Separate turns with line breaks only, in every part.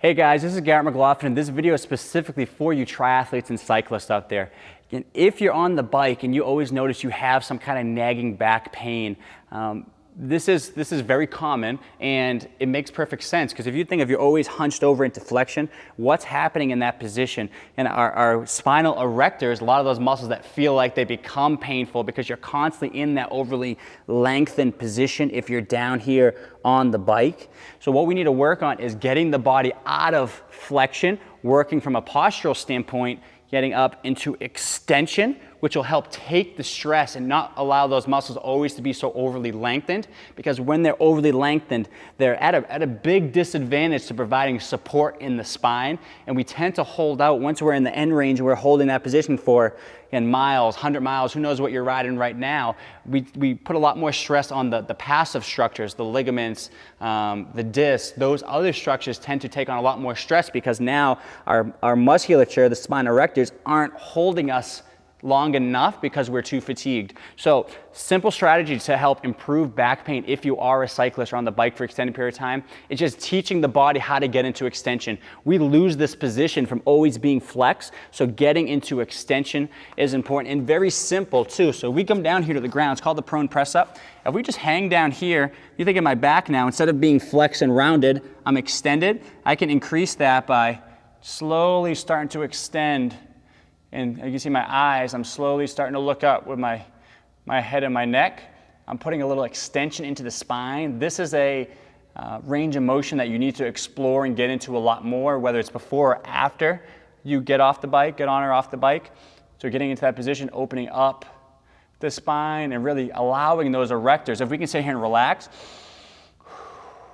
Hey guys, this is Garrett McLaughlin, and this video is specifically for you triathletes and cyclists out there. And if you're on the bike and you always notice you have some kind of nagging back pain, this is very common, and it makes perfect sense because if you think if you're always hunched over into flexion, what's happening in that position? And our spinal erectors, a lot of those muscles that feel like they become painful because you're constantly in that overly lengthened position if you're down here on the bike. So what we need to work on is getting the body out of flexion, working from a postural standpoint, getting up into extension, which will help take the stress and not allow those muscles always to be so overly lengthened, because when they're overly lengthened, they're at a big disadvantage to providing support in the spine, and we tend to hold out. Once we're in the end range and we're holding that position for miles, 100 miles, who knows what you're riding right now, we put a lot more stress on the passive structures, the ligaments, the discs. Those other structures tend to take on a lot more stress because now our musculature, the spine erectors, aren't holding us long enough because we're too fatigued. So simple strategy to help improve back pain if you are a cyclist or on the bike for extended period of time is just teaching the body how to get into extension. We lose this position from always being flex, so getting into extension is important and very simple too. So we come down here to the ground, it's called the prone press up. If we just hang down here, you think of my back now, instead of being flexed and rounded, I'm extended. I can increase that by slowly starting to extend. And you can see my eyes, I'm slowly starting to look up with my head and my neck. I'm putting a little extension into the spine. This is a range of motion that you need to explore and get into a lot more, whether it's before or after you get off the bike, get on or off the bike. So getting into that position, opening up the spine and really allowing those erectors. If we can sit here and relax,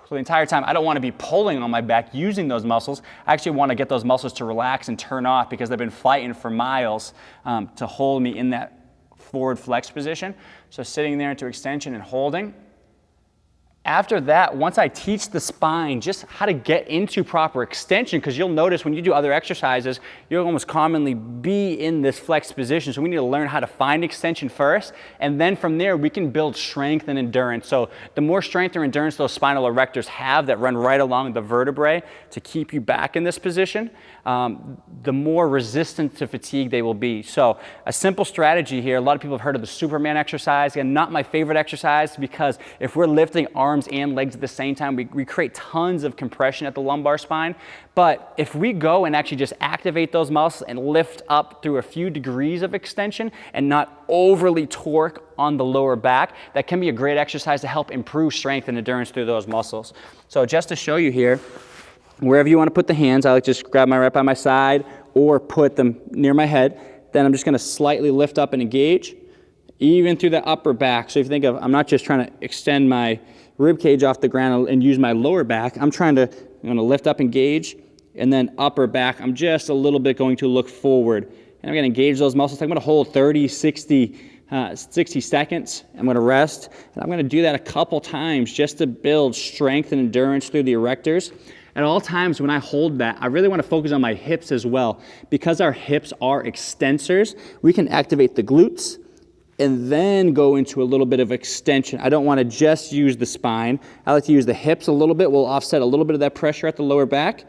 so the entire time, I don't want to be pulling on my back using those muscles. I actually want to get those muscles to relax and turn off because they've been fighting for miles to hold me in that forward flex position. So sitting there into extension and holding. After that, once I teach the spine just how to get into proper extension, because you'll notice when you do other exercises, you'll almost commonly be in this flex position. So we need to learn how to find extension first, and then from there we can build strength and endurance. So the more strength or endurance those spinal erectors have that run right along the vertebrae to keep you back in this position, the more resistant to fatigue they will be. So a simple strategy here, a lot of people have heard of the Superman exercise. Again, not my favorite exercise because if we're lifting arms and legs at the same time, we create tons of compression at the lumbar spine. But if we go and actually just activate those muscles and lift up through a few degrees of extension and not overly torque on the lower back, that can be a great exercise to help improve strength and endurance through those muscles. So just to show you here, wherever you want to put the hands, I like just grab my right by my side or put them near my head. Then I'm just going to slightly lift up and engage, even through the upper back. So if you think of, I'm not just trying to extend my rib cage off the ground and use my lower back. I'm going to lift up, engage, and then upper back. I'm just a little bit going to look forward. And I'm going to engage those muscles. I'm going to hold 30, 60 seconds. I'm going to rest. And I'm going to do that a couple times just to build strength and endurance through the erectors. At all times when I hold that, I really want to focus on my hips as well. Because our hips are extensors, we can activate the glutes and then go into a little bit of extension. I don't want to just use the spine. I like to use the hips a little bit. We'll offset a little bit of that pressure at the lower back.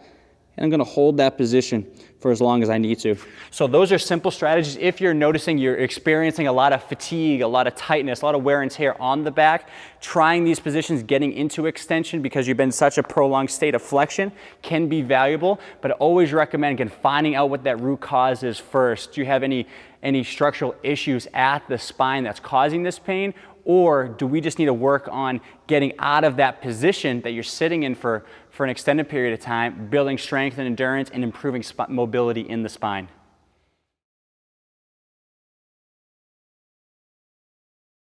And I'm going to hold that position for as long as I need to. So those are simple strategies. If you're noticing you're experiencing a lot of fatigue, a lot of tightness, a lot of wear and tear on the back, trying these positions, getting into extension because you've been in such a prolonged state of flexion can be valuable, but I always recommend, again, finding out what that root cause is first. Do you have any structural issues at the spine that's causing this pain? Or do we just need to work on getting out of that position that you're sitting in for an extended period of time, building strength and endurance and improving mobility in the spine?